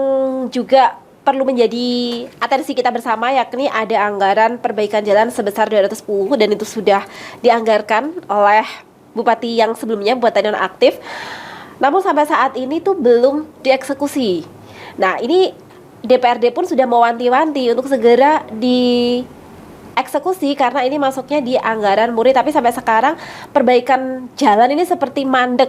juga perlu menjadi atensi kita bersama, yakni ada anggaran perbaikan jalan sebesar 210 dan itu sudah dianggarkan oleh Bupati yang sebelumnya, Bupati nonaktif. Namun sampai saat ini tuh belum dieksekusi. Nah, ini DPRD pun sudah mewanti-wanti untuk segera dieksekusi karena ini masuknya di anggaran murni, tapi sampai sekarang perbaikan jalan ini seperti mandek.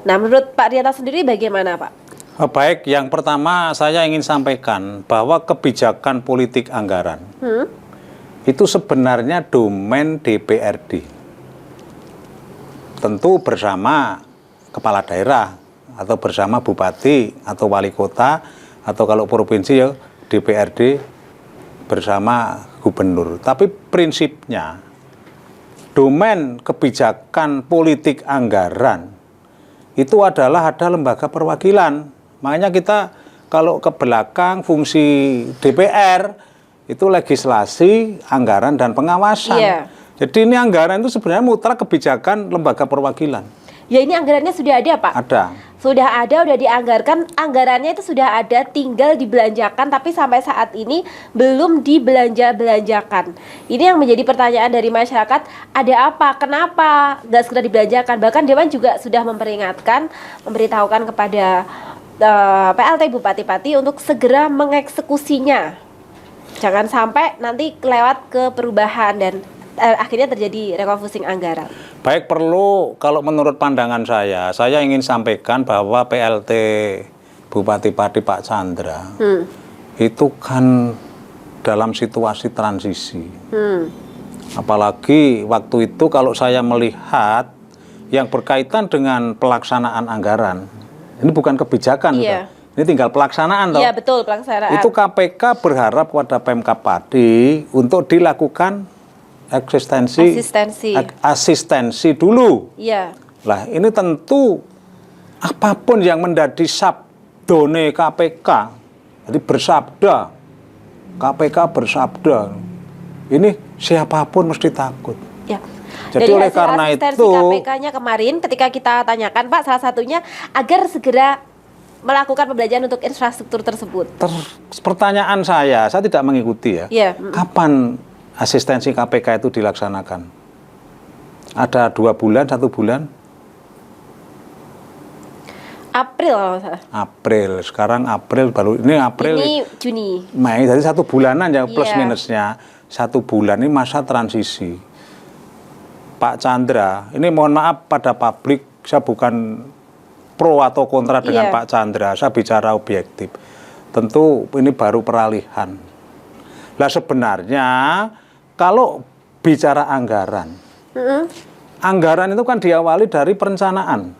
Nah, menurut Pak Rianta sendiri bagaimana, Pak? Baik, yang pertama saya ingin sampaikan bahwa kebijakan politik anggaran itu sebenarnya domain DPRD. Tentu bersama kepala daerah atau bersama bupati atau wali kota, atau kalau provinsi ya DPRD bersama gubernur. Tapi prinsipnya domain kebijakan politik anggaran itu adalah ada lembaga perwakilan. Makanya kita kalau ke belakang fungsi DPR itu legislasi, anggaran, dan pengawasan. Iya. Jadi ini anggaran itu sebenarnya mutlak kebijakan lembaga perwakilan. Ya, ini anggarannya sudah ada, Pak. Ada. Sudah ada, udah dianggarkan, anggarannya itu sudah ada, tinggal dibelanjakan, tapi sampai saat ini belum dibelanja-belanjakan. Ini yang menjadi pertanyaan dari masyarakat, ada apa, kenapa nggak segera dibelanjakan? Bahkan Dewan juga sudah memperingatkan, memberitahukan kepada PLT Bupati-Pati untuk segera mengeksekusinya. Jangan sampai nanti lewat ke perubahan dan akhirnya terjadi refocusing anggaran. Baik, perlu kalau menurut pandangan saya ingin sampaikan bahwa PLT Bupati Pati Pak Chandra itu kan dalam situasi transisi. Apalagi waktu itu kalau saya melihat yang berkaitan dengan pelaksanaan anggaran, ini bukan kebijakan, Iya. ini tinggal pelaksanaan. Iya, betul, pelaksanaan. Itu KPK berharap kepada Pemkab Pati untuk dilakukan asistensi dulu. Iya. Lah ini tentu apapun yang menjadi sabdone KPK, jadi bersabda, KPK bersabda, ini siapapun mesti takut. Ya. Jadi Dari oleh hasil karena asistensi itu KPK-nya kemarin ketika kita tanyakan, Pak, salah satunya agar segera melakukan pembelanjaan untuk infrastruktur tersebut. Pertanyaan saya tidak mengikuti ya. Iya. Kapan asistensi KPK itu dilaksanakan? Ada 2 bulan, 1 bulan? April kalau nggak salah. April, sekarang April baru ini April. Ini Juni. Mei, jadi 1 bulanan ya plus Iya. minusnya 1 bulan, ini masa transisi. Pak Chandra, ini mohon maaf pada publik, saya bukan pro atau kontra dengan Iya. Pak Chandra, saya bicara objektif. Tentu ini baru peralihan. Lah sebenarnya kalau bicara anggaran, anggaran itu kan diawali dari perencanaan.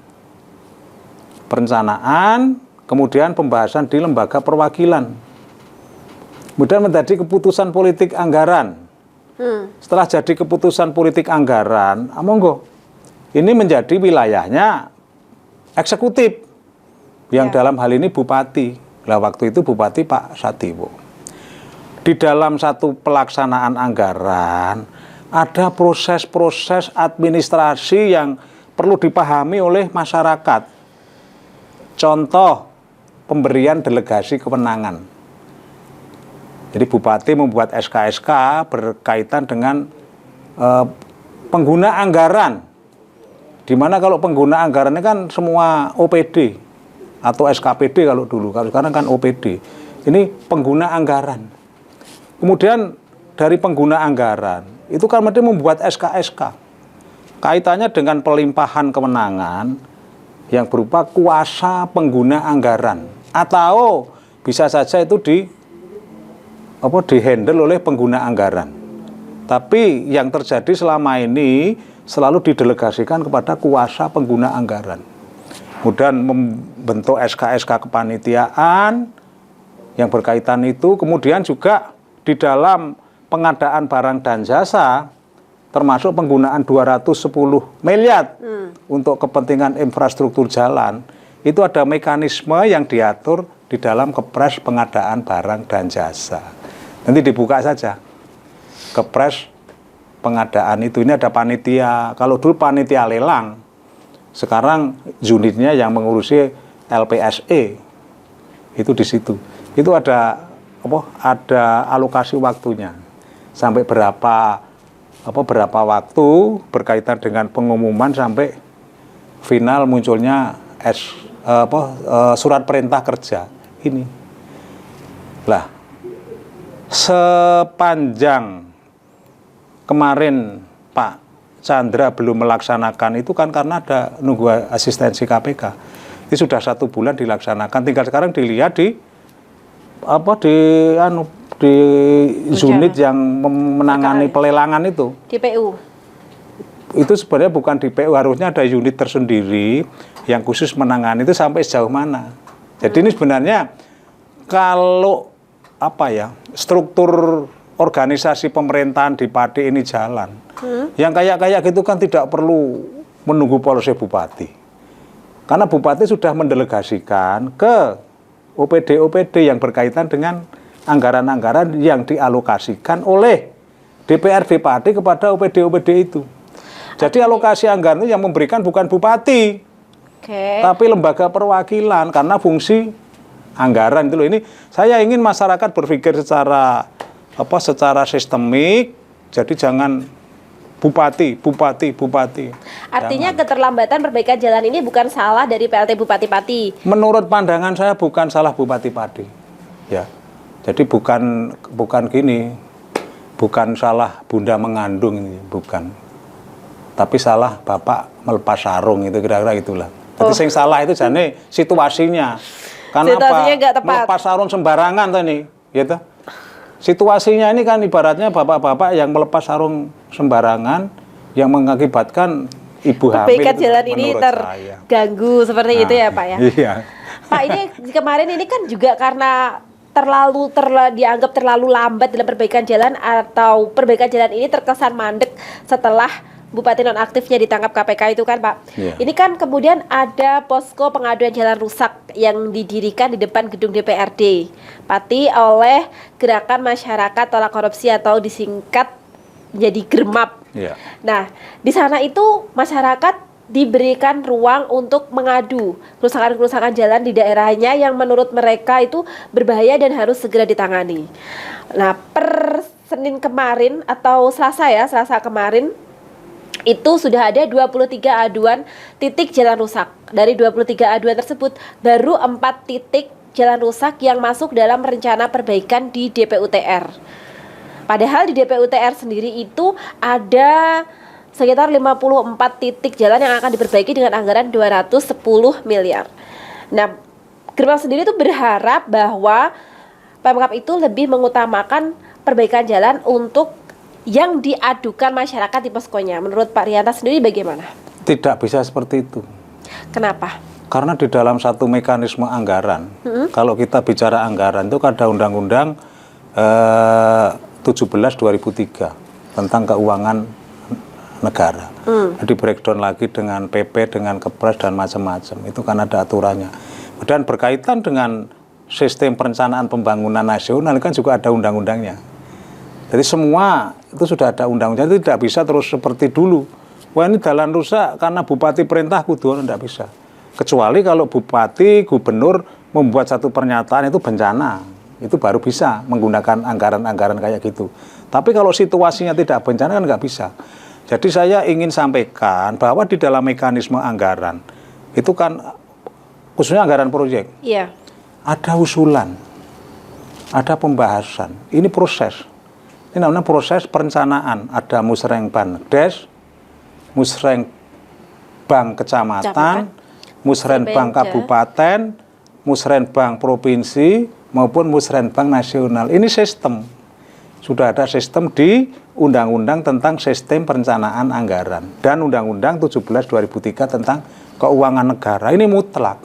Perencanaan, kemudian pembahasan di lembaga perwakilan. Kemudian menjadi keputusan politik anggaran. Setelah jadi keputusan politik anggaran, monggo, ini menjadi wilayahnya eksekutif, yang dalam hal ini bupati. Lah waktu itu bupati Pak Satiwo. Di dalam satu pelaksanaan anggaran, ada proses-proses administrasi yang perlu dipahami oleh masyarakat. Contoh, pemberian delegasi kewenangan. Jadi bupati membuat SK-SK berkaitan dengan pengguna anggaran. Di mana kalau pengguna anggarannya kan semua OPD atau SKPD kalau dulu, kalau sekarang kan OPD. Ini pengguna anggaran. Kemudian dari pengguna anggaran itu kan mesti membuat SK-SK. Kaitannya dengan pelimpahan kewenangan yang berupa kuasa pengguna anggaran, atau bisa saja itu dihandle oleh pengguna anggaran. Tapi yang terjadi selama ini selalu didelegasikan kepada kuasa pengguna anggaran. Kemudian membentuk SK-SK kepanitiaan yang berkaitan itu, kemudian juga di dalam pengadaan barang dan jasa termasuk penggunaan 210 miliar untuk kepentingan infrastruktur jalan, itu ada mekanisme yang diatur di dalam Kepres pengadaan barang dan jasa. Nanti dibuka saja Kepres pengadaan itu. Ini ada panitia. Kalau dulu panitia lelang, sekarang unitnya yang mengurusi LPSE itu di situ. Itu ada ada alokasi waktunya sampai berapa waktu berkaitan dengan pengumuman sampai final munculnya surat perintah kerja ini. Lah, sepanjang kemarin Pak Chandra belum melaksanakan itu kan karena ada nunggu asistensi KPK. Ini sudah 1 bulan dilaksanakan, tinggal sekarang dilihat di unit yang menangani pelelangan itu. DPU. Itu sebenarnya bukan DPU, harusnya ada unit tersendiri yang khusus menangani itu sampai sejauh mana. Jadi ini sebenarnya kalau struktur organisasi pemerintahan di Pati ini jalan, yang kayak gitu kan tidak perlu menunggu polisi bupati, karena bupati sudah mendelegasikan ke OPD yang berkaitan dengan anggaran-anggaran yang dialokasikan oleh DPRD Pati kepada OPD itu. Jadi alokasi anggaran itu yang memberikan bukan bupati, tapi lembaga perwakilan, karena fungsi anggaran itu loh. Ini saya ingin masyarakat berpikir secara sistemik. Jadi jangan bupati. Artinya jangan. keterlambatan perbaikan jalan ini bukan salah dari PLT Bupati Pati. Menurut pandangan saya bukan salah Bupati Pati. Ya. Jadi bukan gini. Bukan salah Bunda mengandung ini, bukan. Tapi salah Bapak melepas sarung, itu kira-kira itulah. Jadi yang salah itu jane situasinya. Karena situasinya nggak tepat. Melepas sarung sembarangan tadi, gitu. Situasinya ini kan ibaratnya bapak-bapak yang melepas sarung sembarangan yang mengakibatkan ibu hamil. Perbaikan jalan ini terganggu seperti itu ya Pak ya. Iya. Pak, ini kemarin ini kan juga karena dianggap terlalu lambat dalam perbaikan jalan, atau perbaikan jalan ini terkesan mandek setelah bupati nonaktifnya ditangkap KPK itu kan Pak. Yeah. Ini kan kemudian ada posko pengaduan jalan rusak yang didirikan di depan gedung DPRD Pati oleh Gerakan Masyarakat Tolak Korupsi atau disingkat jadi GRMAP. Yeah. Nah, di sana itu masyarakat diberikan ruang untuk mengadu kerusakan-kerusakan jalan di daerahnya yang menurut mereka itu berbahaya dan harus segera ditangani. Nah, per Senin kemarin atau Selasa kemarin itu sudah ada 23 aduan titik jalan rusak. Dari 23 aduan tersebut baru 4 titik jalan rusak yang masuk dalam rencana perbaikan di DPUTR. Padahal di DPUTR sendiri itu ada sekitar 54 titik jalan yang akan diperbaiki dengan anggaran 210 miliar. Nah, GRMAP sendiri itu berharap bahwa Pemkab itu lebih mengutamakan perbaikan jalan untuk yang diadukan masyarakat di poskonya. Menurut Pak Rianta sendiri bagaimana? Tidak bisa seperti itu. Kenapa? Karena di dalam satu mekanisme anggaran, kalau kita bicara anggaran itu ada Undang-Undang 17/2003 tentang keuangan negara. Jadi breakdown lagi dengan PP, dengan Kepres dan macam-macam. Itu kan ada aturannya. Dan berkaitan dengan sistem perencanaan pembangunan nasional kan juga ada undang-undangnya. Jadi semua itu sudah ada undang-undang, jadi tidak bisa terus seperti dulu. Wah, ini jalan rusak karena bupati perintah kudu, tidak bisa. Kecuali kalau bupati, gubernur membuat satu pernyataan itu bencana, itu baru bisa menggunakan anggaran-anggaran kayak gitu. Tapi kalau situasinya tidak bencana kan nggak bisa. Jadi saya ingin sampaikan bahwa di dalam mekanisme anggaran itu kan khususnya anggaran proyek, ada usulan, ada pembahasan, ini proses. Ini namanya proses perencanaan. Ada Musrenbang-Des, Musrenbang Kecamatan, Musrenbang Kabupaten, Musrenbang Provinsi, maupun Musrenbang Nasional. Ini sistem. Sudah ada sistem di Undang-Undang tentang Sistem Perencanaan Anggaran dan Undang-Undang 17/2003 tentang Keuangan Negara. Ini mutlak.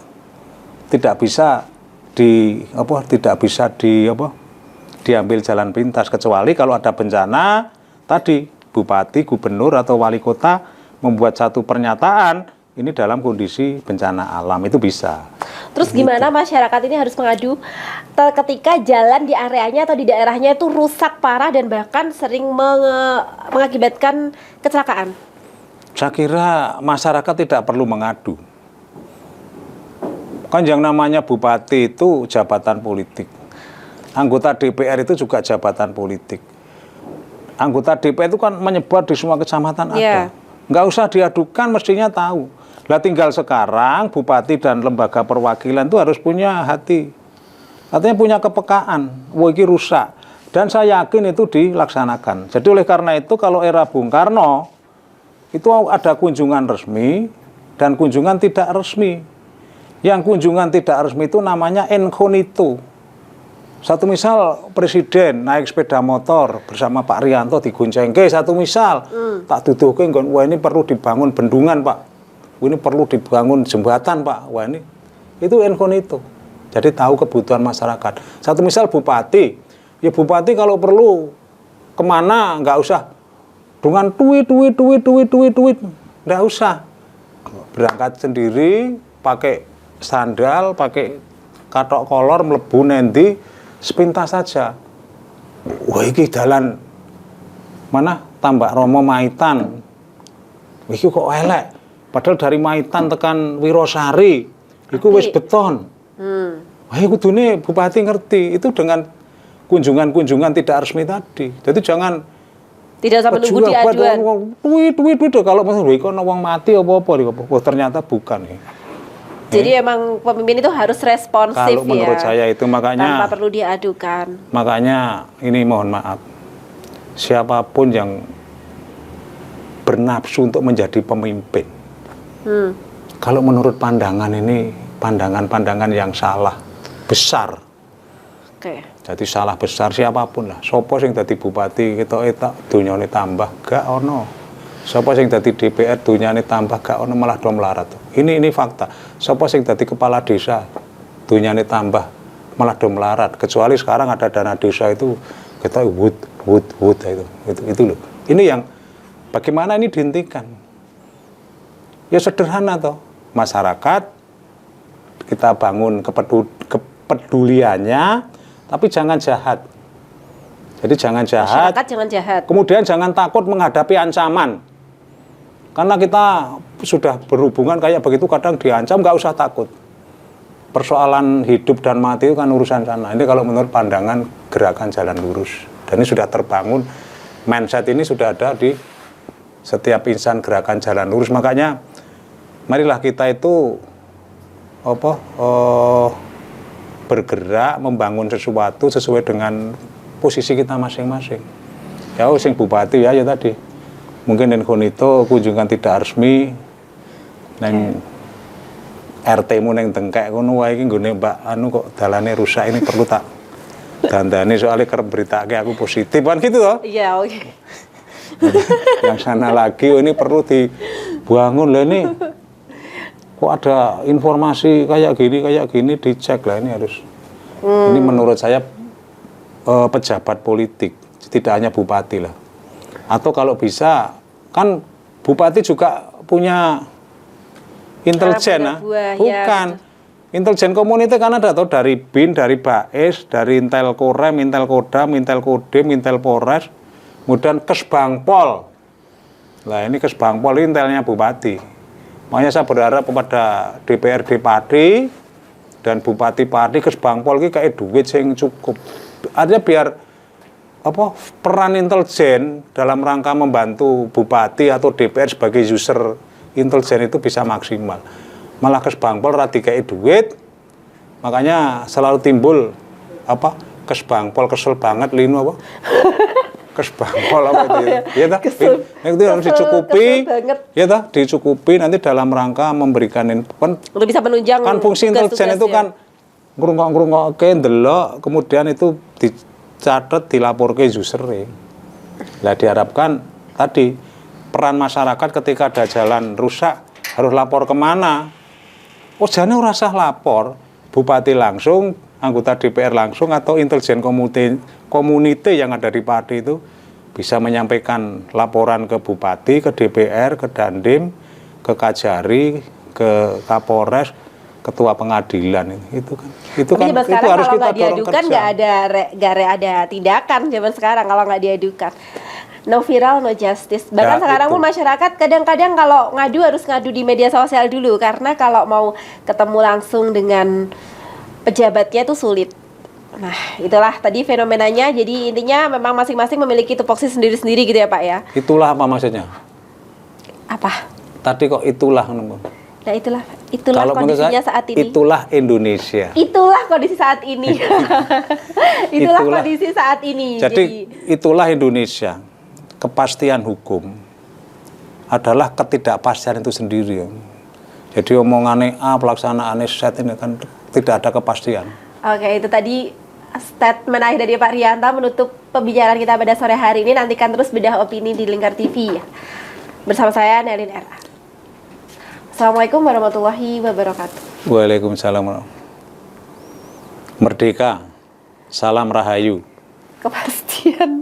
Tidak bisa diambil jalan pintas, kecuali kalau ada bencana tadi bupati, gubernur atau wali kota membuat satu pernyataan ini dalam kondisi bencana alam, itu bisa. Terus gimana masyarakat ini harus mengadu ketika jalan di areanya atau di daerahnya itu rusak parah dan bahkan sering mengakibatkan kecelakaan? Saya kira masyarakat tidak perlu mengadu. Kan yang namanya bupati itu jabatan politik. Anggota DPR itu juga jabatan politik. Anggota DPR itu kan menyebar di semua kecamatan ada. Nggak usah diadukan, mestinya tahu. Lah tinggal sekarang bupati dan lembaga perwakilan itu harus punya hati. Artinya punya kepekaan. Wah, ini rusak. Dan saya yakin itu dilaksanakan. Jadi oleh karena itu kalau era Bung Karno itu ada kunjungan resmi dan kunjungan tidak resmi. Yang kunjungan tidak resmi itu namanya incognito. Satu misal presiden naik sepeda motor bersama Pak Rianto digoncengke, satu misal tak tuduhke wah ini perlu dibangun bendungan Pak, ini perlu dibangun jembatan Pak, wah ini itu incognito. Jadi tahu kebutuhan masyarakat. Satu misal bupati, ya bupati kalau perlu kemana nggak usah dengan tweet, nggak usah, berangkat sendiri pakai sandal, pakai katok kolor, mlebu nendi sepintas saja. Wah, iki dalan mana Tambak Romo Maitan. Iki kok elek. Padahal dari Maitan tekan Wirosari, iku wis beton. Wah, kudune bupati ngerti itu dengan kunjungan-kunjungan tidak resmi tadi. Jadi jangan tidak sampai nunggu diaduan. Tweet kalau misalnya iku ana wong mati apa-apa oh, ternyata bukan ya. Jadi emang pemimpin itu harus responsif ya. Kalau menurut saya itu makanya tanpa perlu diadukan. Makanya ini mohon maaf, siapapun yang bernafsu untuk menjadi pemimpin, kalau menurut pandangan ini pandangan-pandangan yang salah besar. Oke. Jadi salah besar siapapun lah. Sopo sing dadi bupati kita dunyane tambah gak ono. Sopo sing dadi DPR dunyane tambah gak ono malah do melarat. Ini fakta. Sopo sing dadi kepala desa dunyane tambah malah do melarat. Kecuali sekarang ada dana desa itu kita wood itu loh. Ini yang bagaimana ini dihentikan? Ya sederhana toh. Masyarakat kita bangun kepeduliannya, tapi jangan jahat. Jadi jangan jahat. Masyarakat jangan jahat. Kemudian jangan takut menghadapi ancaman. Karena kita sudah berhubungan kayak begitu kadang diancam, nggak usah takut. Persoalan hidup dan mati itu kan urusan sana. Ini kalau menurut pandangan gerakan jalan lurus. Dan ini sudah terbangun, mindset ini sudah ada di setiap insan gerakan jalan lurus. Makanya marilah kita itu bergerak membangun sesuatu sesuai dengan posisi kita masing-masing. Ya sing bupati ya tadi. Mungkin incognito kunjungan tidak resmi neng RT-mu neng Dengkek kono wae iki nggone Mbak anu kok dalane rusak ini perlu tak dandani soalnya kerep beritake aku positif kan gitu toh. Iya, oke. Yang sana lagi ini perlu dibangun lah ini. Kok ada informasi kayak gini dicek lah ini harus. Ini menurut saya pejabat politik, tidak hanya bupati lah. Atau kalau bisa kan bupati juga punya intelijen bukan intelijen komunitas kan ada atau dari BIN, dari BAES, dari Intel Korem, Intel Kodam, Intel Kodim, Intel Polres, kemudian Kesbangpol. Nah ini Kesbangpol ini intelnya bupati. Makanya saya berharap kepada DPRD Pati dan Bupati Pati Kesbangpol ini kayak duit yang cukup. Artinya biar peran intelijen dalam rangka membantu bupati atau DPR sebagai user intelijen itu bisa maksimal. Malah Kesbangpol rada kayak duit, makanya selalu timbul Kesbangpol kesel banget lino apa? Kesbangpol apa itu ya? Iya dah. Itu harus dicukupi. Ya dah, dicukupi nanti dalam rangka memberikan kan untuk bisa menunjang kan fungsi intelijen itu kan ngrungok-ngrungokke ndelok kemudian itu dicatat dilaporke user. Lah diharapkan tadi peran masyarakat ketika ada jalan rusak harus lapor kemana? Oh jane ora usah lapor, bupati langsung, anggota DPR langsung atau intelijen komunite yang ada di Pati itu bisa menyampaikan laporan ke bupati, ke DPR, ke Dandim, ke Kajari, ke Kapolres, ketua pengadilan itu kan. Itu Tapi kan zaman itu sekarang harus kalau kita nggak dorong diadukan kerja. nggak ada tindakan zaman sekarang kalau nggak diadukan. No viral, no justice. Bahkan Ya, sekarang itu. pun masyarakat kadang-kadang kalau ngadu harus ngadu di media sosial dulu karena kalau mau ketemu langsung dengan pejabatnya itu sulit. Nah, itulah tadi fenomenanya. Jadi intinya memang masing-masing memiliki tupoksi sendiri-sendiri gitu ya Pak ya. Itulah apa maksudnya? Apa? Tadi kok itulah. Nah itulah Kalau menurut kondisinya saya, saat ini. itulah Indonesia. Itulah kondisi saat ini. itulah Itulah. kondisi saat ini. Jadi itulah Indonesia. Kepastian hukum adalah ketidakpastian itu sendiri. Jadi omongannya A, pelaksanaannya Z ini kan tidak ada kepastian. Oke, itu tadi statement akhir dari Pak Rianta menutup pembicaraan kita pada sore hari ini. Nantikan terus bedah opini di Lingkar TV ya. Bersama saya Nelin Era. Assalamualaikum warahmatullahi wabarakatuh. Waalaikumsalam. Merdeka, salam rahayu. Kepastian.